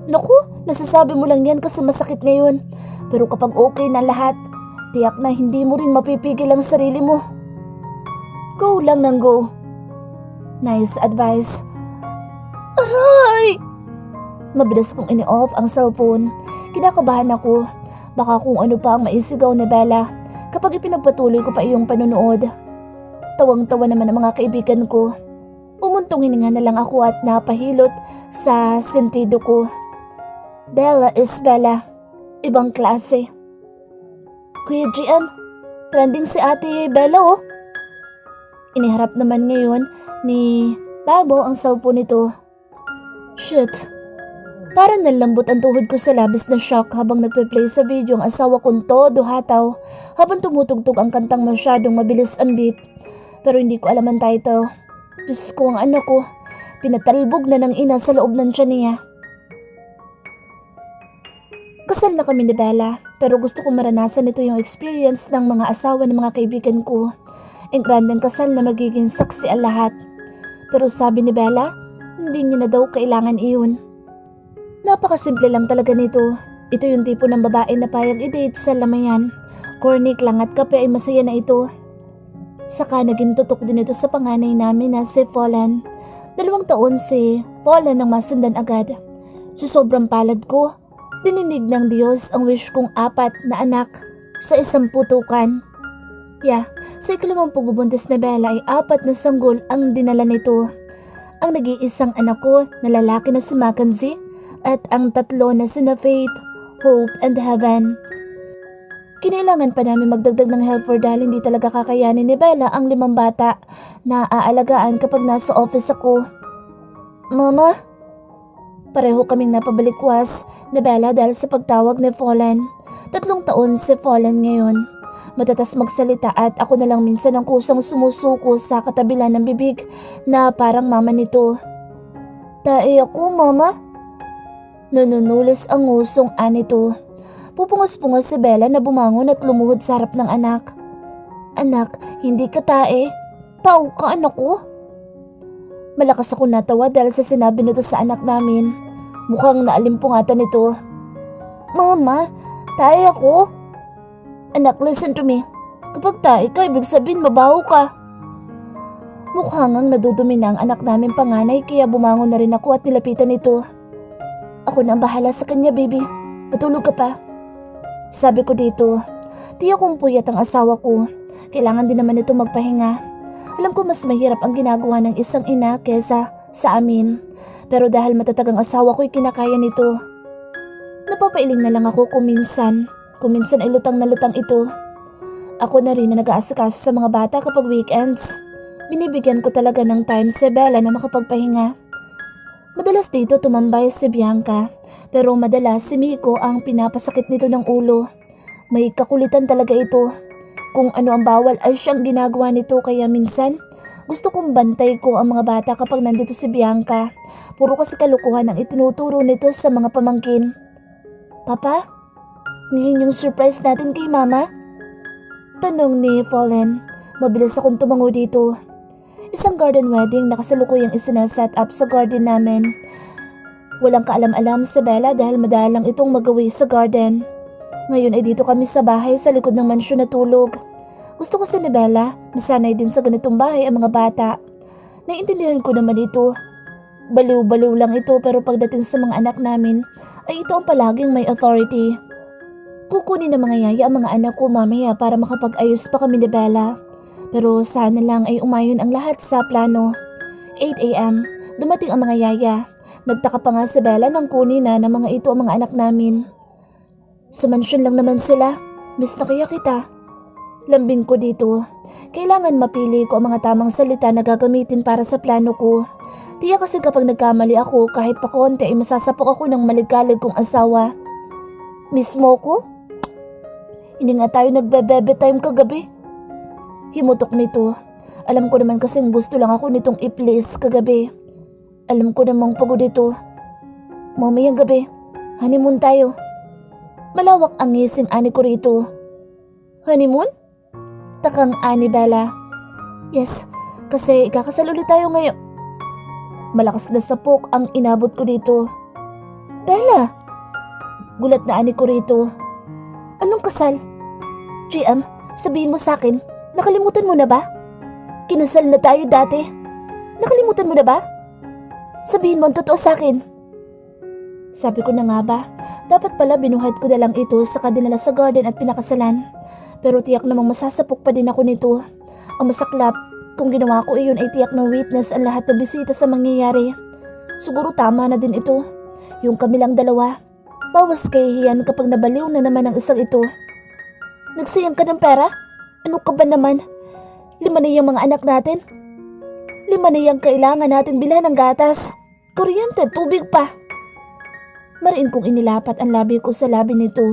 Naku, nasasabi mo lang yan kasi masakit ngayon. Pero kapag okay na lahat, tiyak na hindi mo rin mapipigil ang sarili mo. Go lang ng go. Nice advice. Aray! Mabilis kong ini-off ang cellphone. Kinakabahan ako. Baka kung ano pa ang maisigaw ni Bella kapag ipinagpatuloy ko pa iyong panonood. Tawang-tawa naman ang mga kaibigan ko. Umuntong hininga na lang ako at napahilot sa sentido ko. Bella is Bella. Ibang klase. Kuya GM, trending si ate Bella oh. Iniharap naman ngayon ni Babo ang cellphone nito. Shit. Parang nalambot ang tuhod ko sa labis na shock habang nagpe-play sa video ang asawa kong todo hataw habang tumutugtog ang kantang masyadong mabilis ang beat. Pero hindi ko alam ang title. Diyos ko, ang anak ko. Pinatalbog na ng ina sa loob ng tiyan niya. Kasal na kami ni Bella, pero gusto kong maranasan ito yung experience ng mga asawa ng mga kaibigan ko. Ang grandeng kasal na magiging saksi ang lahat. Pero sabi ni Bella, hindi niya na daw kailangan iyon. Napakasimple lang talaga nito. Ito yung tipo ng babae na payag i-date sa lamayan. Cornic lang at kape ay masaya na ito. Saka naging tutok din ito sa panganay namin na si Fallen. 2 taon si Fallen nang masundan agad. Sa sobrang palad ko, dininig ng Diyos ang wish kong 4 na anak sa isang putukan. Sa ikalimang pagbubuntis na Bella ay 4 na sanggol ang dinala nito. Ang nag-iisang anak ko na lalaki na si Mackenzie at ang 3 na sina Faith, Hope and Heaven. Kinailangan pa namin magdagdag ng helper dahil hindi talaga kakayanin ni Bella ang 5 bata na aalagaan kapag nasa office ako. Mama? Pareho kaming napabalikwas ni Bella dahil sa pagtawag ni Fallen. 3 taon si Fallen ngayon. Matatas magsalita at ako na lang minsan ang kusang sumusuko sa katabilan ng bibig na parang mama nito. Tae ako, mama? Nanunulis ang ngusong anito. Pupungas-pungas si Bella na bumangon at lumuhod sa harap ng anak. Anak, hindi ka tae. Tao ka, anak ko. Malakas ako natawa dahil sa sinabi nito sa anak namin. Mukhang naalimpungatan nito. Mama, tae ako. Anak, listen to me. Kapag tae ka, ibig sabihin mabaho ka. Mukhang ang nadudumi na ang anak namin panganay kaya bumangon na rin ako at nilapitan ito. Ako na ang bahala sa kanya, baby. Patulog ka pa. Sabi ko dito, tiyak kong puyat ang asawa ko. Kailangan din naman ito magpahinga. Alam ko mas mahirap ang ginagawa ng isang ina kesa sa amin. Pero dahil matatag ang asawa ko'y kinakaya nito. Napapailing na lang ako kuminsan. Kuminsan ay lutang na lutang ito. Ako na rin na nag-aasikaso sa mga bata kapag weekends. Binibigyan ko talaga ng time si Bella na makapagpahinga. Madalas dito tumambay si Bianca, pero madalas si Miko ang pinapasakit nito ng ulo. May kakulitan talaga ito. Kung ano ang bawal ay siyang ginagawa nito kaya minsan gusto kong bantay ko ang mga bata kapag nandito si Bianca. Puro kasi kalukuhan ang itinuturo nito sa mga pamangkin. Papa, ngayon yung surprise natin kay Mama? Tanong ni Fallen. Mabilis akong tumango dito. Isang garden wedding na kasalukuyang isinaset up sa garden namin. Walang kaalam-alam si Bella dahil madalang itong magawi sa garden. Ngayon ay dito kami sa bahay sa likod ng mansyon na tulog. Gusto kasi ni Bella, masanay din sa ganitong bahay ang mga bata. Naiintindihan ko naman ito. Baliw-baliw lang ito pero pagdating sa mga anak namin ay ito ang palaging may authority. Kukunin ng mga yaya ang mga anak ko mamaya para makapag-ayos pa kami ni Bella. Pero sana lang ay umayon ang lahat sa plano. 8 a.m. Dumating ang mga yaya. Nagtaka pa nga si Bella nang kunin na ng mga ito ang mga anak namin. Sa mansyon lang naman sila. Miss na kaya kita. Lambing ko dito. Kailangan mapili ko ang mga tamang salita na gagamitin para sa plano ko. Tiyak kasi kapag nagkamali ako kahit pa konti ay masasapok ako ng maligkalig kong asawa. Mismo ko? Hindi nga tayo nagbe-bebe time kagabi. Himutok nito. Alam ko naman kasing gusto lang ako nitong i-please kagabi. Alam ko namang pagod ito. Mamayang gabi, honeymoon tayo. Malawak ang ngising ani ko rito. Honeymoon? Takang ani Bella. Yes, kasi ikakasal ulit tayo ngayon. Malakas na sapok ang inabot ko dito. Bella! Gulat na ani ko rito. Anong kasal? GM, sabihin mo sa akin, nakalimutan mo na ba? Kinasal na tayo dati. Nakalimutan mo na ba? Sabihin mo ang totoo sa akin. Sabi ko na nga ba, dapat pala binuhat ko na lang ito saka dinala sa garden at pinakasalan. Pero tiyak namang masasapok pa din ako nito. Ang masaklap, kung ginawa ko iyon ay tiyak na witness ang lahat na bisita sa mangyayari. Siguro tama na din ito. Yung kamilang dalawa. Bawas kahihiyan kapag nabaliw na naman ang isang ito. Nagsayang ka ng pera? Ano ka ba naman? 5 na yung mga anak natin. 5 na yung kailangan natin bilhan ng gatas. Kuryente, tubig pa. Mariin kong inilapat ang labi ko sa labi nito.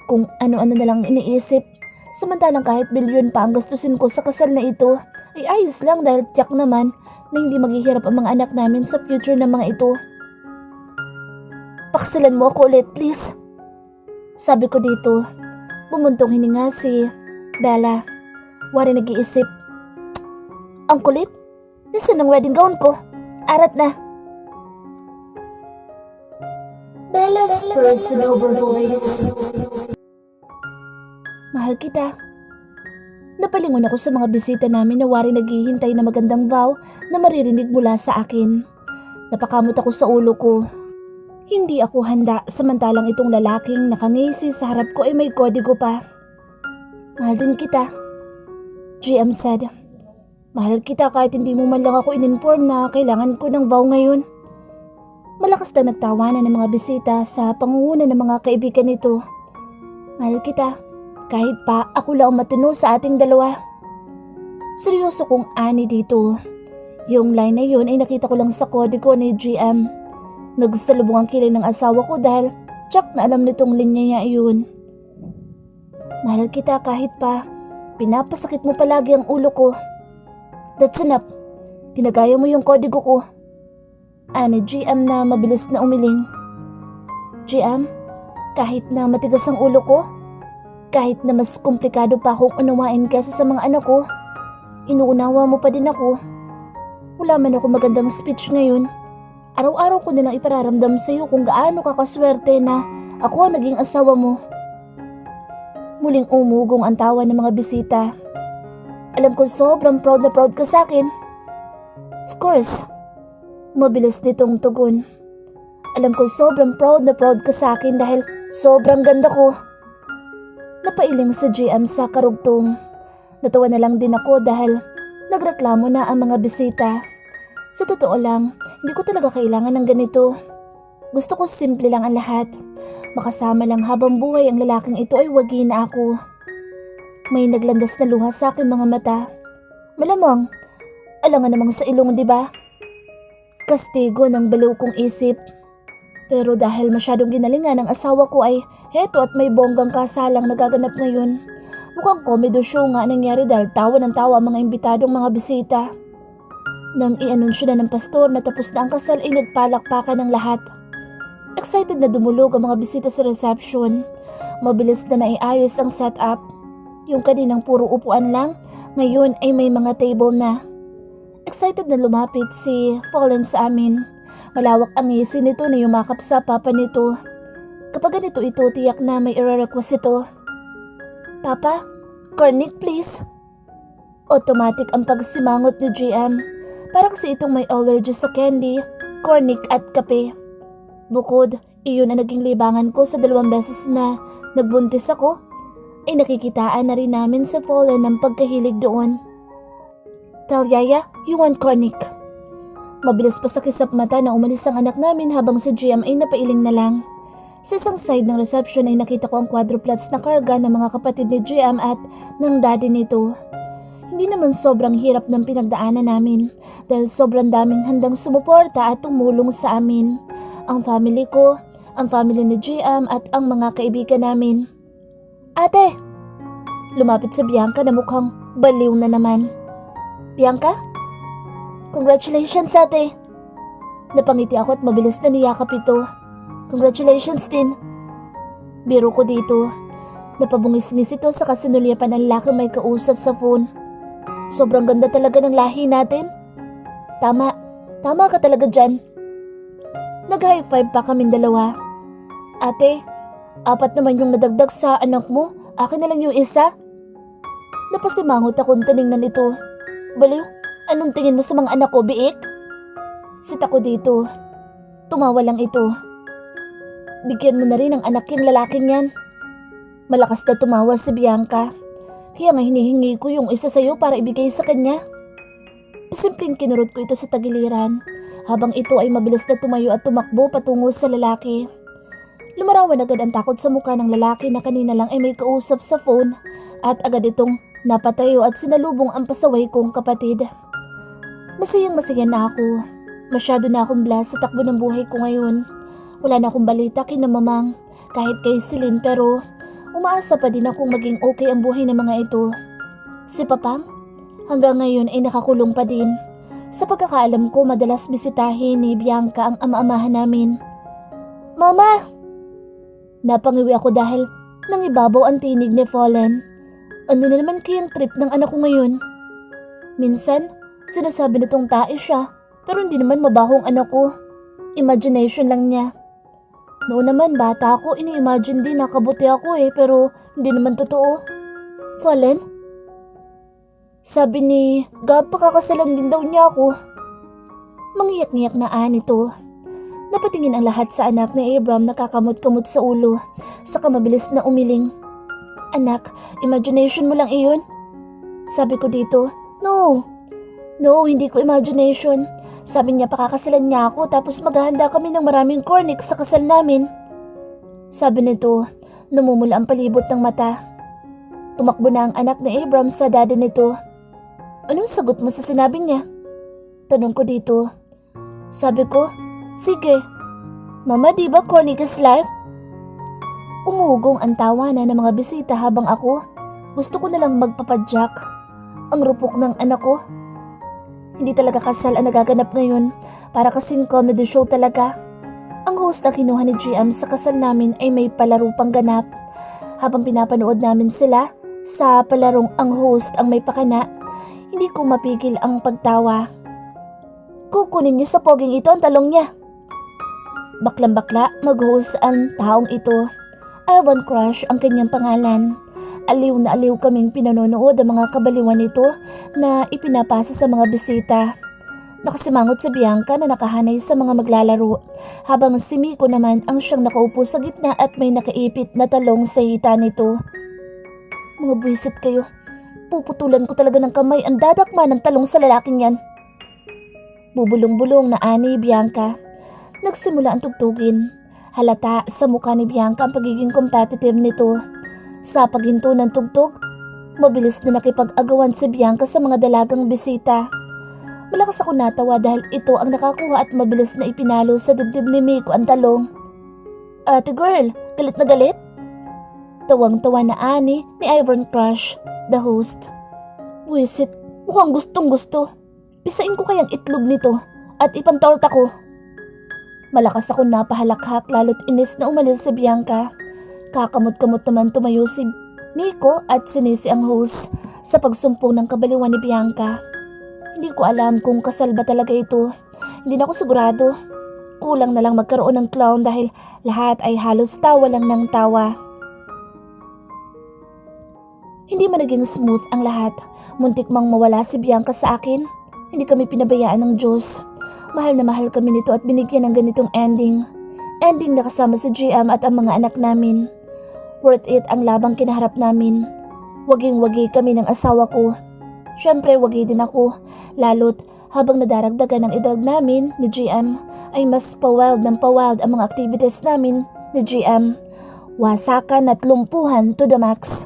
Kung ano-ano na lang iniisip. Samantalang kahit bilyon pa ang gastusin ko sa kasal na ito, ay ayos lang dahil tiyak naman na hindi maghihirap ang mga anak namin sa future ng mga ito. Pakasalan mo ako ulit, please. Sabi ko dito. Bumuntong hininga si Bella. Wari nag-iisip. Ang kulit? Nasaan ang wedding gown ko? Arat na. Bella's personal voice. Mahal kita. Napalingon ako sa mga bisita namin na wari naghihintay na magandang vow na maririnig mula sa akin. Napakamot ako sa ulo ko. Hindi ako handa samantalang itong lalaking nakangisi sa harap ko ay may kodigo pa. Mahal din kita. GM said. Mahal kita kahit hindi mo man lang ako in-inform na kailangan ko ng vow ngayon. Malakas na nagtawanan ng mga bisita sa pangunguna ng mga kaibigan nito. Mahal kita. Kahit pa ako lang matino sa ating dalawa. Seryoso kong ani dito. Yung line na yun ay nakita ko lang sa kodigo ni GM. Nagsalubong ang kilay ng asawa ko dahil tsak na alam nitong linya niya iyon. Mahal kita kahit pa pinapasakit mo palagi ang ulo ko. That's enough. Ginagaya mo yung kodigo ko. Ani GM na mabilis na umiling. GM, kahit na matigas ang ulo ko, kahit na mas komplikado pa akong unawain kaysa sa mga anak ko, inuunawa mo pa din ako. Wala man ako magandang speech ngayon. Araw-araw ko nilang ipararamdam sa iyo kung gaano kakaswerte na ako ang naging asawa mo. Muling umugong ang tawa ng mga bisita. Alam ko sobrang proud na proud ka sa akin. Of course. Mabilis nitong tugon. Alam ko sobrang proud na proud ka sa akin dahil sobrang ganda ko. Napailing sa GM sa karugtong. Natawa na lang din ako dahil nagreklamo na ang mga bisita. Sa totoo lang, hindi ko talaga kailangan ng ganito. Gusto ko simple lang ang lahat. Makasama lang habang buhay ang lalaking ito ay wagi na ako. May naglandas na luha sa aking mga mata. Malamang, alangan namang sa ilong, di ba? Kastigo ng baliw kong isip. Pero dahil masyadong ginalingan ng asawa ko ay heto at may bonggang kasalang nagaganap ngayon. Mukhang comedy show nga nangyari dahil tawa ng tawa ang mga imbitadong mga bisita. Nang i-anunsyo na ng pastor na tapos na ang kasal ay nagpalakpakan ng lahat. Excited na dumulog ang mga bisita sa reception. Mabilis na naiayos ang setup. Yung kaninang puro upuan lang, ngayon ay may mga table na. Excited na lumapit si Fallen sa amin. Malawak ang ngisi nito na yumakap sa papa nito. Kapag ganito ito, tiyak na may i-request ito. Papa, cornic please. Automatic ang pagsimangot ni GM. Para kasi itong may allergy sa candy, cornic at kape. Bukod, iyon ang naging libangan ko sa 2 beses na nagbuntis ako, ay nakikitaan na rin namin sa Fallen ng pagkahilig doon. Tell Yaya, you want cornic? Mabilis pa sa kisap mata na umalis ang anak namin habang sa GM ay napailing na lang. Sa isang side ng reception ay nakita ko ang quadruplets na karga ng mga kapatid ni GM at ng daddy nito. Hindi naman sobrang hirap ng pinagdaanan namin dahil sobrang daming handang sumuporta at tumulong sa amin. Ang family ko, ang family ni GM at ang mga kaibigan namin. Ate! Lumapit sa Bianca na mukhang baliw na naman. Bianca? Congratulations ate! Napangiti ako at mabilis na niyakap ito. Congratulations din. Biro ko dito. Napabungis-ngis ito sa kasinulyapan ng laki may kausap sa phone. Sobrang ganda talaga ng lahi natin. Tama ka talaga dyan. Nag-high five pa kaming dalawa. Ate, 4 naman yung nadagdag sa anak mo. Akin na lang yung isa. Napasimangot akong tinignan ito. Baliw, anong tingin mo sa mga anak ko, biik? Sita ko dito. Tumawa lang ito. Bigyan mo na rin ang anak yung lalaking yan. Malakas na tumawa si Bianca. Kaya nga hinihingi ko yung isa sa'yo para ibigay sa kanya. Simpleng kinurot ko ito sa tagiliran habang ito ay mabilis na tumayo at tumakbo patungo sa lalaki. Lumarawan agad ang takot sa mukha ng lalaki na kanina lang ay may kausap sa phone at agad itong napatayo at sinalubong ang pasaway kong kapatid. Masayang-masaya na ako. Masyado na akong blast sa takbo ng buhay ko ngayon. Wala na akong balita kina mamang kahit kay Celine pero umaasa pa din akong maging okay ang buhay ng mga ito. Si Papang hanggang ngayon ay nakakulong pa din. Sa pagkakaalam ko madalas bisitahin ni Bianca ang ama-amahan namin. Mama! Napangiwi ako dahil nangibabaw ang tinig ni Fallen. Ano na naman kayang trip ng anak ko ngayon? Minsan sinasabi nitong tae siya pero hindi naman mabahong anak ko. Imagination lang niya. Noon naman bata ako, ini-imagine din nakabuti ako pero hindi naman totoo. Fallen? Sabi ni Gab pakakasalan din daw niya ako. Mangiyak-ngiyak na nito. Napatingin ang lahat sa anak ni Abram na kakamot-kamot sa ulo, saka mabilis na umiling. Anak, imagination mo lang iyon? Sabi ko dito, No, hindi ko imagination. Sabi niya pakakasalan niya ako tapos maghahanda kami ng maraming cornic sa kasal namin. Sabi nito, namumula ang palibot ng mata. Tumakbo na ang anak ni Abram sa daddy nito. Anong sagot mo sa sinabi niya? Tanong ko dito. Sabi ko, sige. Mama, di ba cornic is life? Umugong ang tawanan ng mga bisita habang ako, gusto ko nalang magpapadyak. Ang rupok ng anak ko. Hindi talaga kasal ang nagaganap ngayon, para kasing comedy show talaga. Ang host na kinuha ni GM sa kasal namin ay may palaro pang ganap. Habang pinapanood namin sila, sa palarong ang host ang may pakana, hindi ko mapigil ang pagtawa. Kukunin niyo sa poging ito ang talong niya. Baklang-bakla mag-host ang taong ito. Avon Crush ang kanyang pangalan. Aliw na aliw kaming pinanonood ang mga kabaliwan nito na ipinapasa sa mga bisita. Nakasimangot si Bianca na nakahanay sa mga maglalaro, habang si Miko naman ang siyang nakaupo sa gitna at may nakaipit na talong sa hita nito. Mga buwisit kayo, puputulan ko talaga ng kamay ang dadakma ng talong sa lalaking yan. Bubulong-bulong na ani Bianca. Nagsimula ang tugtugin. Halata sa mukha ni Bianca ang pagiging competitive nito. Sa paghinto ng tugtog, mabilis na nakipag-agawan si Bianca sa mga dalagang bisita. Malakas ako natawa dahil ito ang nakakuha at mabilis na ipinalo sa dibdib ni Miko ang talong. Ate girl, galit na galit? Tawang-tawa na ani ni Iron Crush, the host. Wisit, mukhang gustong gusto. Pisain ko kayang itlog nito at ipantorta ko. Malakas ako napahalakhak lalo't inis na umalis si Bianca. Kakamot-kamot naman tumayo si Miko at sinisi ang host sa pagsumpong ng kabaliwan ni Bianca. Hindi ko alam kung kasal ba talaga ito. Hindi na ako sigurado. Kulang na lang magkaroon ng clown dahil lahat ay halos tawa lang ng tawa. Hindi man naging smooth ang lahat. Muntik mang mawala si Bianca sa akin. Hindi kami pinabayaan ng Diyos. Mahal na mahal kami nito at binigyan ng ganitong ending. Ending na kasama si GM at ang mga anak namin. Worth it ang labang kinaharap namin. Waging-wagi kami ng asawa ko. Siyempre wagi din ako, lalo't habang nadaragdagan ang edad namin ni GM ay mas pa-wild ng pa-wild ang mga activities namin The GM, wasakan at lumpuhan to the max.